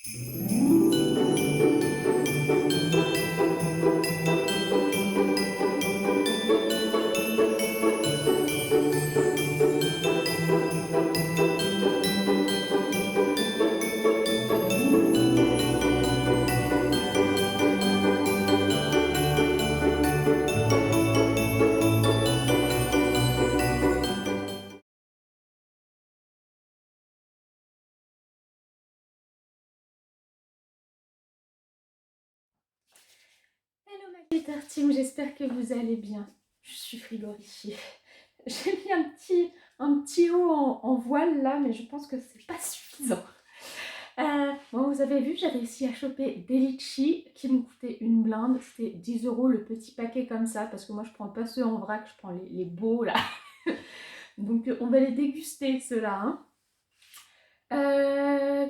Hello ma Glitter Team, j'espère que vous allez bien. Je suis frigorifiée. J'ai mis un petit haut en voile là, mais je pense que c'est pas suffisant. Bon, vous avez vu, j'ai réussi à choper des litchis qui m'ont coûté une blinde. C'était 10 € le petit paquet comme ça, parce que moi je prends pas ceux en vrac, je prends les beaux là. Donc on va les déguster ceux-là. Hein.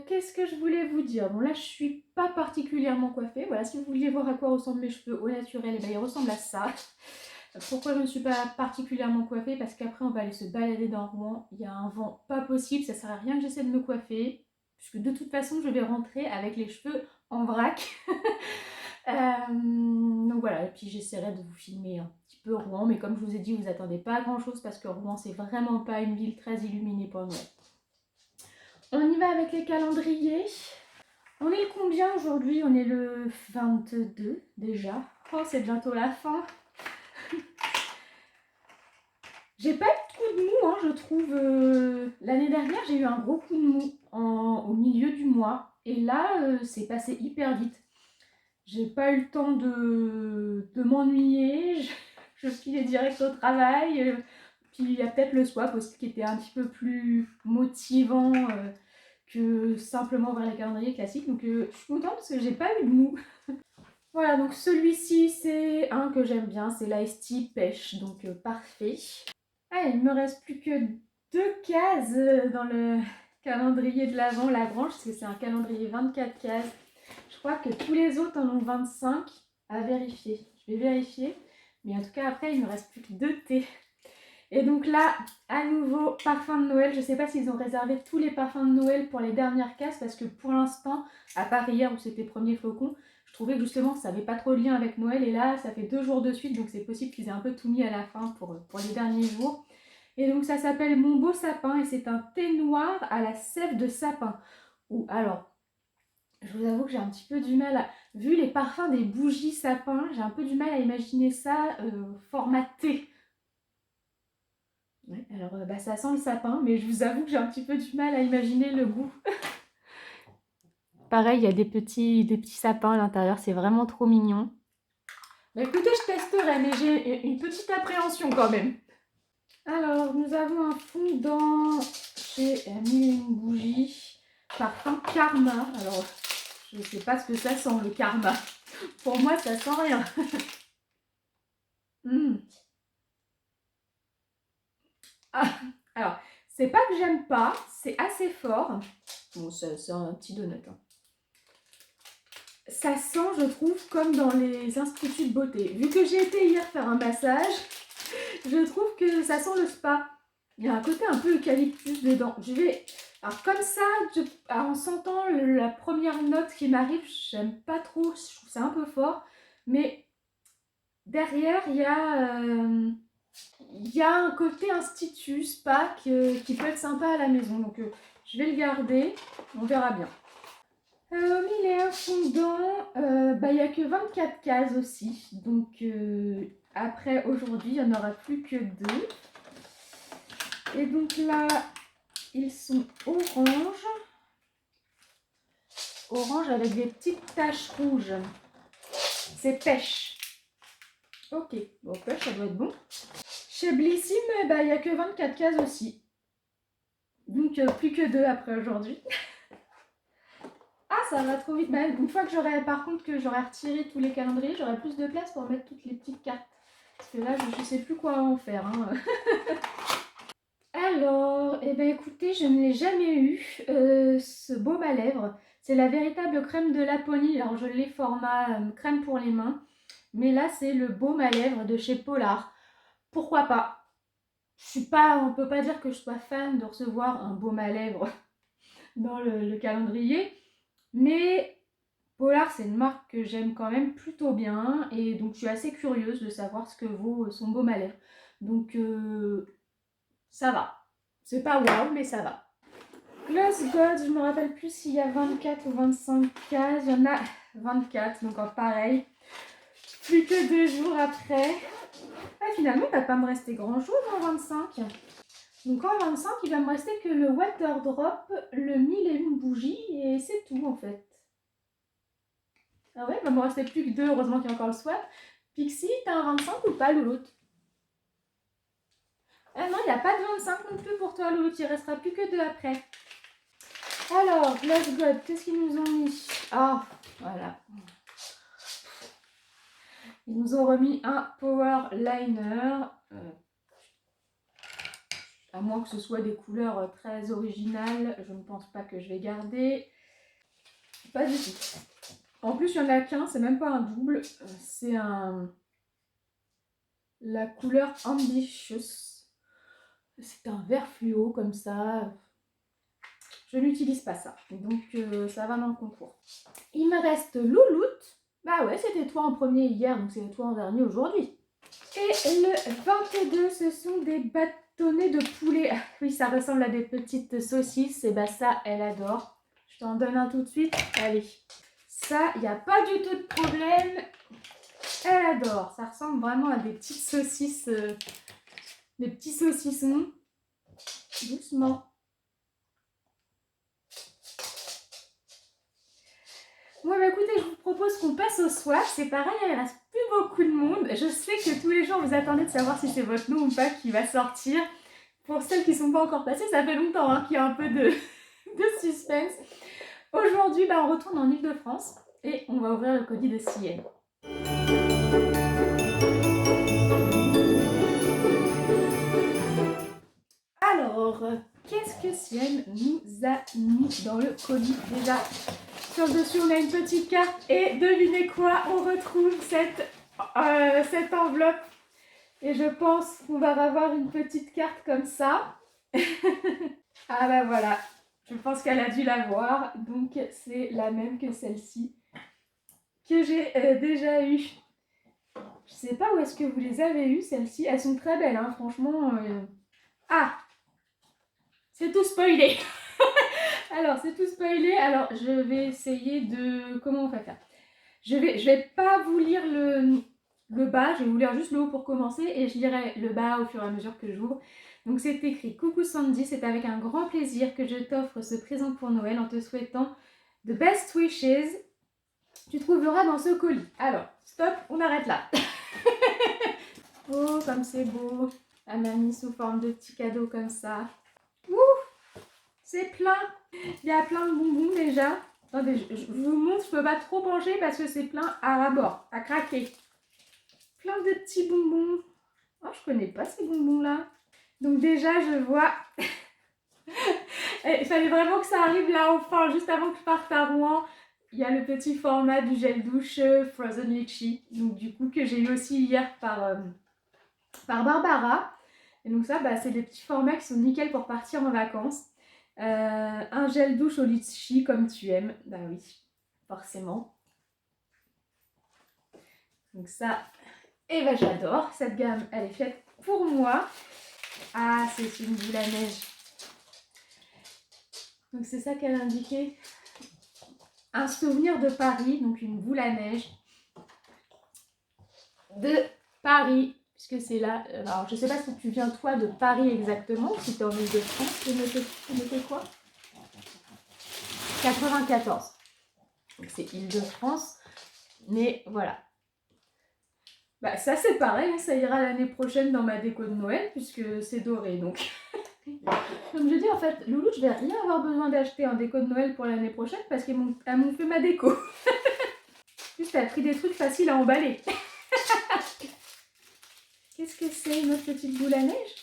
Qu'est-ce que je voulais vous dire? Bon là je suis pas particulièrement coiffée. Voilà, si vous vouliez voir à quoi ressemblent mes cheveux au naturel, eh ben, ils ressemblent à ça. Pourquoi je ne suis pas particulièrement coiffée? Parce qu'après on va aller se balader dans Rouen. Il y a un vent pas possible, ça sert à rien que j'essaie de me coiffer. Puisque de toute façon je vais rentrer avec les cheveux en vrac. Donc voilà, et puis j'essaierai de vous filmer un petit peu Rouen. Mais comme je vous ai dit, vous attendez pas à grand chose parce que Rouen c'est vraiment pas une ville très illuminée pour Noël. On y va avec les calendriers. On est le combien aujourd'hui? On est le 22 déjà. Oh, c'est bientôt la fin. J'ai pas eu de coup de mou, hein, je trouve. L'année dernière, j'ai eu un gros coup de mou au milieu du mois. Et là, c'est passé hyper vite. J'ai pas eu le temps de m'ennuyer. Je filais direct au travail. Puis il y a peut-être le swap aussi qui était un petit peu plus motivant que simplement voir les calendriers classiques. Donc je suis contente parce que j'ai pas eu de mou. Voilà, donc celui-ci, c'est un que j'aime bien, c'est l'Ice Tea Pêche, donc parfait. Ah, il me reste plus que 2 cases dans le calendrier de l'Avent Lagrange, parce que c'est un calendrier 24 cases. Je crois que tous les autres en ont 25 à vérifier. Je vais vérifier, mais en tout cas après, il me reste plus que 2 thés. Et donc là, à nouveau, parfum de Noël. Je ne sais pas s'ils ont réservé tous les parfums de Noël pour les dernières cases, parce que pour l'instant, à part hier où c'était premier flocon, je trouvais que justement ça n'avait pas trop de lien avec Noël. Et là, ça fait 2 jours de suite, donc c'est possible qu'ils aient un peu tout mis à la fin pour les derniers jours. Et donc ça s'appelle Mon Beau Sapin et c'est un thé noir à la sève de sapin. Ou alors, je vous avoue que j'ai un petit peu du mal à... Vu les parfums des bougies sapin, j'ai un peu du mal à imaginer ça format thé. Ouais, alors bah, ça sent le sapin, mais je vous avoue que j'ai un petit peu du mal à imaginer le goût. Pareil, il y a des petits sapins à l'intérieur, c'est vraiment trop mignon. Mais écoutez, je testerai, mais j'ai une petite appréhension quand même. Alors, nous avons un fondant chez Mille et une bougies, parfum Karma. Alors, je ne sais pas ce que ça sent, le Karma. Pour moi, ça sent rien. Ah, alors, c'est pas que j'aime pas, c'est assez fort. Bon, c'est un petit donut. Hein. Ça sent, je trouve, comme dans les instituts de beauté. Vu que j'ai été hier faire un massage, je trouve que ça sent le spa. Il y a un côté un peu eucalyptus dedans. Je vais... Alors comme ça, en sentant la première note qui m'arrive, j'aime pas trop, je trouve ça un peu fort. Mais derrière, il y a un côté institut, spa qui peut être sympa à la maison. Donc je vais le garder, on verra bien. Au mille et un fondant, il n'y a que 24 cases aussi. Donc après aujourd'hui, il n'y en aura plus que 2. Et donc là, ils sont orange. Orange avec des petites taches rouges. C'est pêche. Ok, bon pêche, ça doit être bon. Chez Blissim, il n'y a que 24 cases aussi. Donc plus que 2 après aujourd'hui. Ah, ça va trop vite. Bah, une fois que j'aurai, par contre, que j'aurai retiré tous les calendriers, j'aurai plus de place pour mettre toutes les petites cartes. Parce que là, je ne sais plus quoi en faire. Hein. Alors, eh ben, écoutez, je ne l'ai jamais eu, ce baume à lèvres. C'est la véritable crème de Laponie. Alors, je l'ai format crème pour les mains. Mais là, c'est le baume à lèvres de chez Polar. Pourquoi pas? Je suis pas, on ne peut pas dire que je sois fan de recevoir un baume à lèvres dans le calendrier. Mais Polar, c'est une marque que j'aime quand même plutôt bien. Et donc, je suis assez curieuse de savoir ce que vaut son baume à lèvres. Donc, ça va. C'est pas waouh, mais ça va. Gloss God, je me rappelle plus s'il y a 24 ou 25 cases. Il y en a 24, donc pareil. Plus que 2 jours après. Ah, finalement, il va pas me rester grand chose en 25. Donc en 25, il va me rester que le Water Drop, le 1001 bougies et c'est tout en fait. Ah ouais, il va me rester plus que 2, heureusement qu'il y a encore le swap. Pixie, t'as un 25 ou pas, Louloute? Ah non, il n'y a pas de 25 non plus pour toi, Louloute, il restera plus que 2 après. Alors, Gloss God, qu'est-ce qu'ils nous ont mis? Ah, voilà. Ils nous ont remis un Power Liner. À moins que ce soit des couleurs très originales, je ne pense pas que je vais garder. Pas du tout. En plus, il n'y en a qu'un, c'est même pas un double. C'est la couleur Ambitious. C'est un vert fluo comme ça. Je n'utilise pas ça. Donc ça va dans le concours. Il me reste Louloute. Bah ouais, c'était toi en premier hier, donc c'est toi en dernier aujourd'hui. Et le 22, ce sont des bâtonnets de poulet. Ah, oui, ça ressemble à des petites saucisses. Et bah ça, elle adore. Je t'en donne un tout de suite. Allez. Ça, il n'y a pas du tout de problème. Elle adore. Ça ressemble vraiment à des petites saucisses. Des petits saucissons. Doucement. Bon, bah écoutez, je vous propose qu'on passe au swap. C'est pareil, il reste plus beaucoup de monde. Je sais que tous les jours, vous attendez de savoir si c'est votre nom ou pas qui va sortir. Pour celles qui ne sont pas encore passées, ça fait longtemps hein, qu'il y a un peu de suspense. Aujourd'hui, bah, on retourne en Ile-de-France et on va ouvrir le colis de Sienne. Alors, qu'est-ce que Sienne nous a mis dans le colis déjà? Sur le dessus, on a une petite carte et devinez quoi? On retrouve cette enveloppe. Et je pense qu'on va avoir une petite carte comme ça. Ah bah voilà, je pense qu'elle a dû la voir. Donc c'est la même que celle-ci que j'ai déjà eue. Je sais pas où est-ce que vous les avez eues, celles-ci. Elles sont très belles, hein, franchement. Ah, c'est tout spoilé. Alors, c'est tout spoilé. Alors, je vais essayer de... Comment on va faire? Je vais pas vous lire le bas, je vais vous lire juste le haut pour commencer et je lirai le bas au fur et à mesure que j'ouvre. Donc c'est écrit: Coucou Sandy, c'est avec un grand plaisir que je t'offre ce présent pour Noël en te souhaitant the best wishes. Tu trouveras dans ce colis. Alors, stop, on arrête là. Oh, comme c'est beau. Elle m'a mis sous forme de petits cadeaux comme ça. Ouh, c'est plein. Il y a plein de bonbons déjà. Attendez, je vous montre, je peux pas trop pencher parce que c'est plein à ras-bord, à craquer. Plein de petits bonbons. Oh, je connais pas ces bonbons-là. Donc déjà, je vois... Il fallait vraiment que ça arrive là, enfin, juste avant que je parte à Rouen. Il y a le petit format du gel douche Frozen Litchi. Donc du coup, que j'ai eu aussi hier par Barbara. Et donc ça, bah, c'est des petits formats qui sont nickel pour partir en vacances. Un gel douche au litchi comme tu aimes. Bah oui, forcément. Donc ça, et bah j'adore. Cette gamme, elle est faite pour moi. Ah, c'est une boule à neige. Donc c'est ça qu'elle indiquait. Un souvenir de Paris, donc une boule à neige de Paris. Puisque c'est là. Alors je sais pas si tu viens toi de Paris exactement, si tu es en Ile-de-France. Tu notais quoi? 94. Donc c'est Ile-de-France. Mais voilà. Bah ça c'est pareil, ça ira l'année prochaine dans ma déco de Noël puisque c'est doré donc. Comme je dis en fait, Loulou, je vais rien avoir besoin d'acheter en déco de Noël pour l'année prochaine parce qu'elles m'ont fait ma déco. Juste elle a pris des trucs faciles à emballer. Qu'est-ce que c'est, une autre petite boule à neige?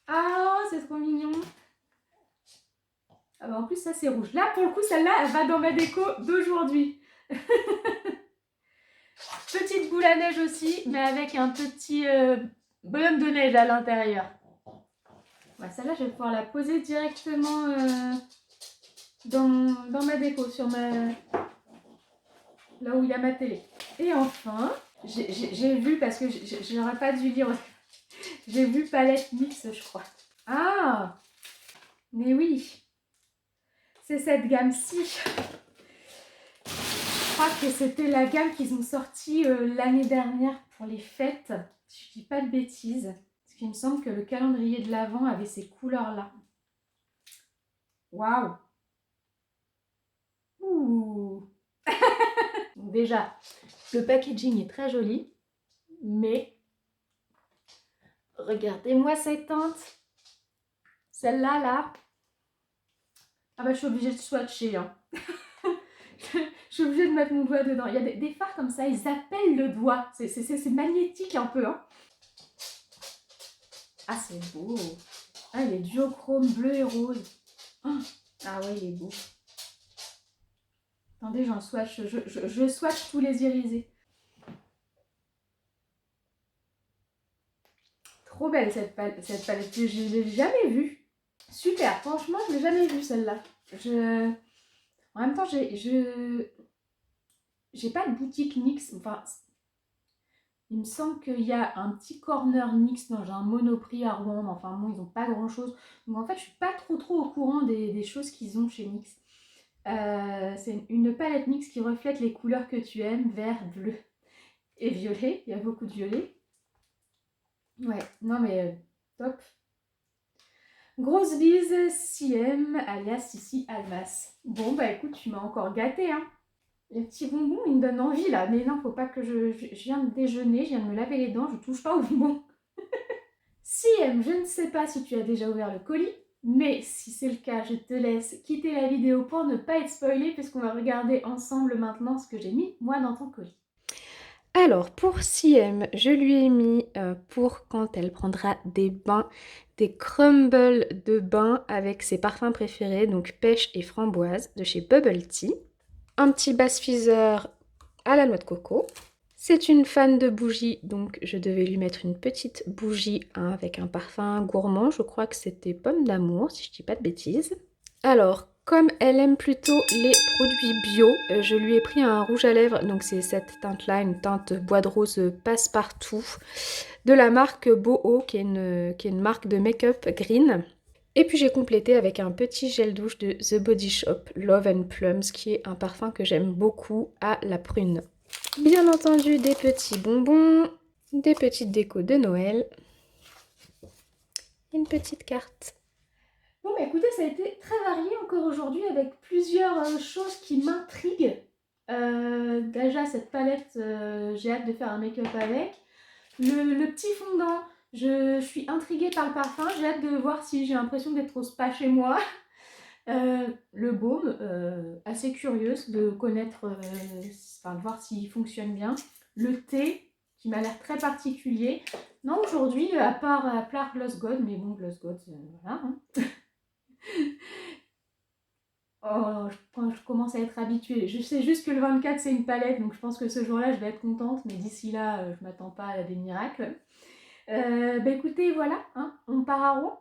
Ah, c'est trop mignon. Ah bah en plus ça c'est rouge. Là pour le coup celle-là elle va dans ma déco d'aujourd'hui. Petite boule à neige aussi, mais avec un petit bonhomme de neige à l'intérieur. Ouais, celle-là, je vais pouvoir la poser directement dans ma déco, sur ma... là où il y a ma télé. Et enfin, j'ai vu, parce que j'aurais pas dû lire, j'ai vu palette mix, je crois. Ah, mais oui, c'est cette gamme-ci. Je crois que c'était la gamme qu'ils ont sortie l'année dernière pour les fêtes, si je dis pas de bêtises. Parce qu'il me semble que le calendrier de l'Avent avait ces couleurs-là. Waouh! Ouh! Donc déjà, le packaging est très joli, mais regardez-moi cette teinte. Celle-là, là. Ah bah je suis obligée de swatcher. Hein. Je suis obligée de mettre mon doigt dedans. Il y a des fards comme ça, ils appellent le doigt. C'est magnétique un peu. Hein. Ah, c'est beau. Ah, il est duochrome bleu et rose. Ah ouais, il est beau. Attendez, j'en swatch. Je swatch tous les irisés. Trop belle cette palette. Je ne l'ai jamais vue. Super, franchement, je ne l'ai jamais vue celle-là. En même temps, j'ai pas de boutique NYX. Enfin, il me semble qu'il y a un petit corner NYX dans un Monoprix à Rouen. Enfin, bon, ils n'ont pas grand-chose. Donc, en fait, je suis pas trop au courant des choses qu'ils ont chez NYX. C'est une palette NYX qui reflète les couleurs que tu aimes, vert, bleu et violet. Il y a beaucoup de violet. Ouais, non mais top. Grosse bise, CM, alias Sissi Almas. Bon bah écoute, tu m'as encore gâté hein. Les petits bonbons, ils me donnent envie là. Mais non, faut pas que je viens de déjeuner, je viens de me laver les dents, je touche pas aux bonbons. CM, je ne sais pas si tu as déjà ouvert le colis. Mais si c'est le cas, je te laisse quitter la vidéo pour ne pas être spoilée puisqu'on va regarder ensemble maintenant ce que j'ai mis moi dans ton colis. Alors pour CM, je lui ai mis pour quand elle prendra des bains, des crumbles de bain avec ses parfums préférés, donc pêche et framboise de chez Bubble Tea. Un petit bass-fizzer à la noix de coco. C'est une fan de bougies, donc je devais lui mettre une petite bougie hein, avec un parfum gourmand. Je crois que c'était pomme d'amour, si je dis pas de bêtises. Alors, comme elle aime plutôt les produits bio, je lui ai pris un rouge à lèvres. Donc c'est cette teinte-là, une teinte bois de rose passe-partout de la marque Boho, qui est une marque de make-up green. Et puis j'ai complété avec un petit gel douche de The Body Shop Love and Plums, qui est un parfum que j'aime beaucoup à la prune. Bien entendu, des petits bonbons, des petites décos de Noël, une petite carte. Bon bah écoutez, ça a été très varié encore aujourd'hui avec plusieurs choses qui m'intriguent. Déjà cette palette, j'ai hâte de faire un make-up avec. Le petit fondant, je suis intriguée par le parfum, j'ai hâte de voir si j'ai l'impression d'être au spa chez moi. Le baume, assez curieuse de connaître, enfin de voir s'il fonctionne bien. Le thé, qui m'a l'air très particulier. Non, aujourd'hui, à part Gloss God, mais bon, Gloss God, voilà. Hein. Oh, je commence à être habituée. Je sais juste que le 24, c'est une palette, donc je pense que ce jour-là, je vais être contente, mais d'ici là, je m'attends pas à des miracles. Bah écoutez, voilà, hein, on part à Rouen.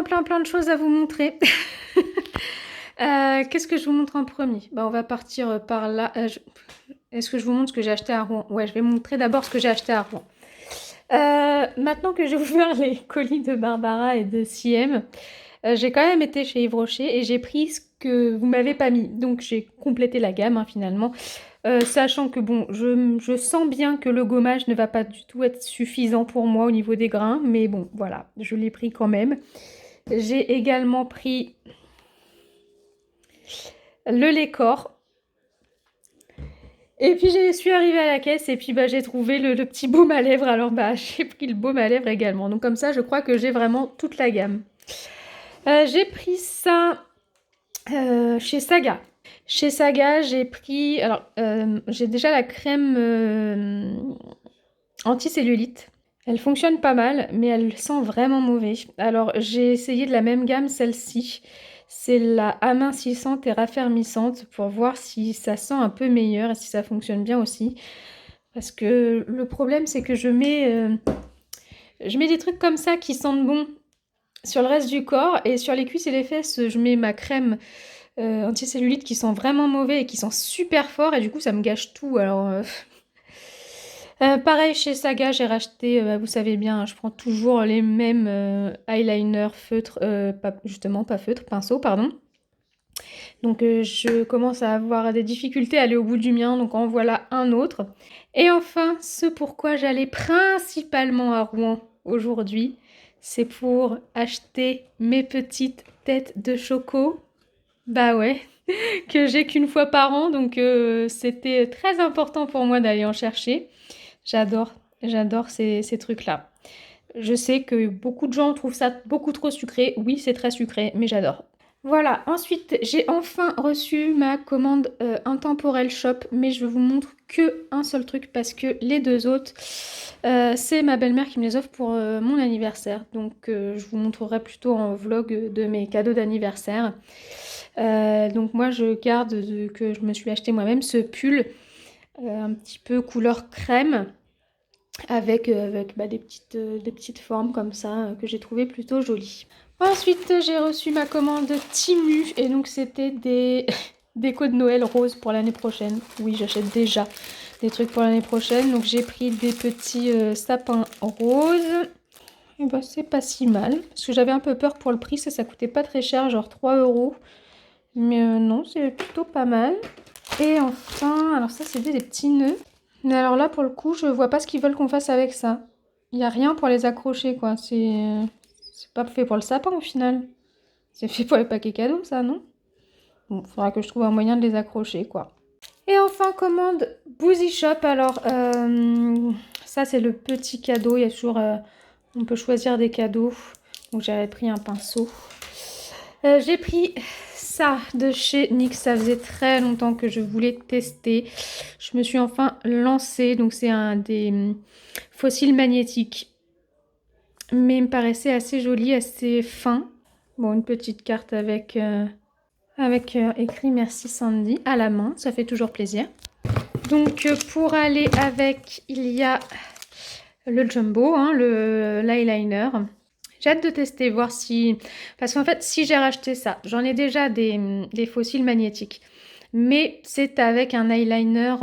plein de choses à vous montrer. Qu'est-ce que je vous montre en premier? On va partir par là. Est-ce que je vous montre ce que j'ai acheté à Rouen? Ouais, je vais vous montrer d'abord ce que j'ai acheté à Rouen. Maintenant que j'ai ouvert les colis de Barbara et de CM, j'ai quand même été chez Yves Rocher et j'ai pris ce que vous m'avez pas mis. Donc j'ai complété la gamme finalement. Sachant que bon, je sens bien que le gommage ne va pas du tout être suffisant pour moi au niveau des grains. Mais bon, voilà, je l'ai pris quand même. J'ai également pris le lait corps. Et puis je suis arrivée à la caisse et puis j'ai trouvé le petit baume à lèvres. Alors j'ai pris le baume à lèvres également. Donc comme ça, je crois que j'ai vraiment toute la gamme. J'ai pris ça chez Saga. Chez Saga, j'ai pris... Alors, j'ai déjà la crème anti-cellulite. Elle fonctionne pas mal, mais elle sent vraiment mauvais. Alors, j'ai essayé de la même gamme, celle-ci. C'est la amincissante et raffermissante pour voir si ça sent un peu meilleur et si ça fonctionne bien aussi. Parce que le problème, c'est que je mets des trucs comme ça qui sentent bon sur le reste du corps. Et sur les cuisses et les fesses, je mets ma crème anti-cellulite qui sent vraiment mauvais et qui sent super fort. Et du coup, ça me gâche tout. Alors... pareil chez Saga, j'ai racheté, vous savez bien, je prends toujours les mêmes eyeliners feutres, pas feutre, pinceau, pardon. Donc je commence à avoir des difficultés à aller au bout du mien, donc en voilà un autre. Et enfin, ce pourquoi j'allais principalement à Rouen aujourd'hui, c'est pour acheter mes petites têtes de choco. Bah ouais, que j'ai qu'une fois par an, donc c'était très important pour moi d'aller en chercher. J'adore ces trucs-là. Je sais que beaucoup de gens trouvent ça beaucoup trop sucré. Oui, c'est très sucré, mais j'adore. Voilà, ensuite, j'ai enfin reçu ma commande Intemporel Shop, mais je vous montre que un seul truc parce que les deux autres, c'est ma belle-mère qui me les offre pour mon anniversaire. Donc, je vous montrerai plutôt en vlog de mes cadeaux d'anniversaire. Donc, moi, je garde que je me suis acheté moi-même ce pull un petit peu couleur crème avec des petites formes comme ça que j'ai trouvé plutôt jolies. Ensuite, j'ai reçu ma commande Timu et donc c'était des déco de Noël rose pour l'année prochaine. Oui, j'achète déjà des trucs pour l'année prochaine. Donc j'ai pris des petits sapins roses. Et c'est pas si mal. Parce que j'avais un peu peur pour le prix, ça coûtait pas très cher, genre 3 €. Mais non, c'est plutôt pas mal. Et enfin, alors ça c'est des petits nœuds. Mais alors là, pour le coup, je vois pas ce qu'ils veulent qu'on fasse avec ça. Il n'y a rien pour les accrocher, quoi. C'est pas fait pour le sapin, au final. C'est fait pour les paquets cadeaux, ça, non? Bon, faudra que je trouve un moyen de les accrocher, quoi. Et enfin, commande Boozy Shop. Alors, ça, c'est le petit cadeau. Il y a toujours... on peut choisir des cadeaux. Donc, j'avais pris un pinceau. J'ai pris... ça de chez NYX, ça faisait très longtemps que je voulais tester. Je me suis enfin lancée. Donc c'est un des fossiles magnétiques. Mais il me paraissait assez joli, assez fin. Bon, une petite carte avec écrit merci Sandy à la main. Ça fait toujours plaisir. Donc pour aller avec, il y a le jumbo, l'eyeliner. J'ai hâte de tester, voir si... Parce qu'en fait, si j'ai racheté ça, j'en ai déjà des fossiles magnétiques. Mais c'est avec un eyeliner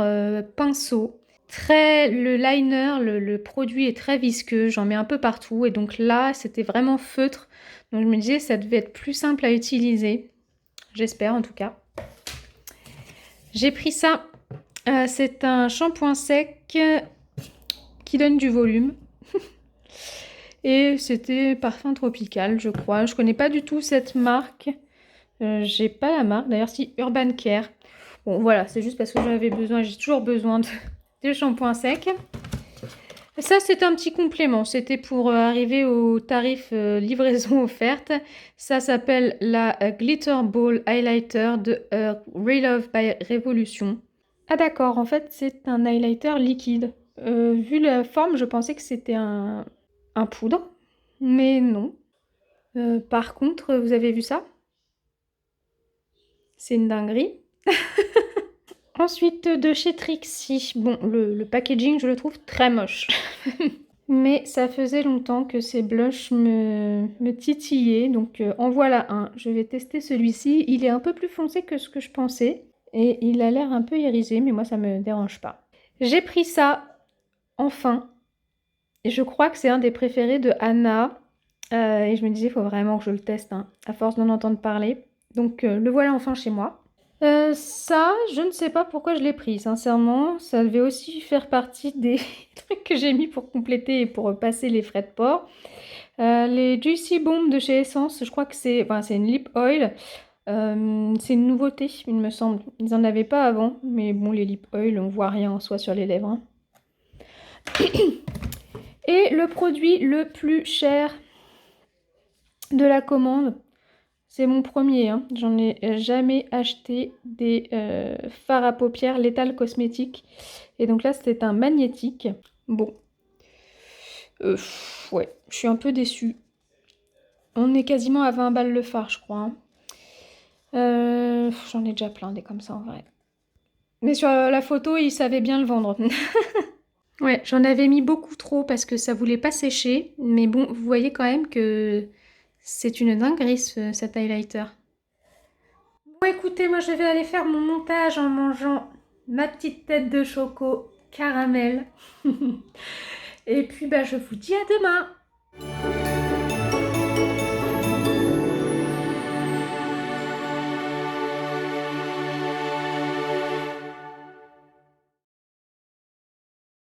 pinceau. Le liner, le produit est très visqueux. J'en mets un peu partout. Et donc là, c'était vraiment feutre. Donc je me disais, ça devait être plus simple à utiliser. J'espère en tout cas. J'ai pris ça. C'est un shampoing sec qui donne du volume. Et c'était Parfum Tropical, je crois. Je connais pas du tout cette marque. J'ai pas la marque. D'ailleurs, si, Urban Care. Bon, voilà, c'est juste parce que j'avais besoin, j'ai toujours besoin de shampoing sec. Ça, c'est un petit complément. C'était pour arriver au tarif livraison offerte. Ça s'appelle la Glitter Ball Highlighter de Relove by Revolution. Ah d'accord, en fait, c'est un highlighter liquide. Vu la forme, je pensais que c'était un poudre, mais non. Par contre, vous avez vu ça? C'est une dinguerie. Ensuite, de chez Trixie. Bon, le packaging, je le trouve très moche. Mais ça faisait longtemps que ces blushs me titillaient, donc en voilà un. Je vais tester celui-ci. Il est un peu plus foncé que ce que je pensais et il a l'air un peu irisé, mais moi ça me dérange pas. J'ai pris ça enfin et je crois que c'est un des préférés de Anna. Et je me disais, il faut vraiment que je le teste, hein, à force d'en entendre parler. Donc le voilà enfin chez moi. Ça, je ne sais pas pourquoi je l'ai pris, sincèrement. Ça devait aussi faire partie des trucs que j'ai mis pour compléter et pour passer les frais de port. Les Juicy Bomb de chez Essence, je crois que c'est une lip oil. C'est une nouveauté, il me semble. Ils n'en avaient pas avant, mais bon, les lip oil, on voit rien en soi sur les lèvres, hein. Et le produit le plus cher de la commande, c'est mon premier, hein. J'en ai jamais acheté des fards à paupières Lethal Cosmétiques. Et donc là, c'était un magnétique. Bon. Ouais, je suis un peu déçue. On est quasiment à 20 balles le fard, je crois, hein. J'en ai déjà plein des comme ça en vrai. Mais sur la photo, ils savaient bien le vendre. Ouais, j'en avais mis beaucoup trop parce que ça voulait pas sécher. Mais bon, vous voyez quand même que c'est une dinguerie cet highlighter. Bon, écoutez, moi je vais aller faire mon montage en mangeant ma petite tête de choco caramel. Et puis, bah, je vous dis à demain.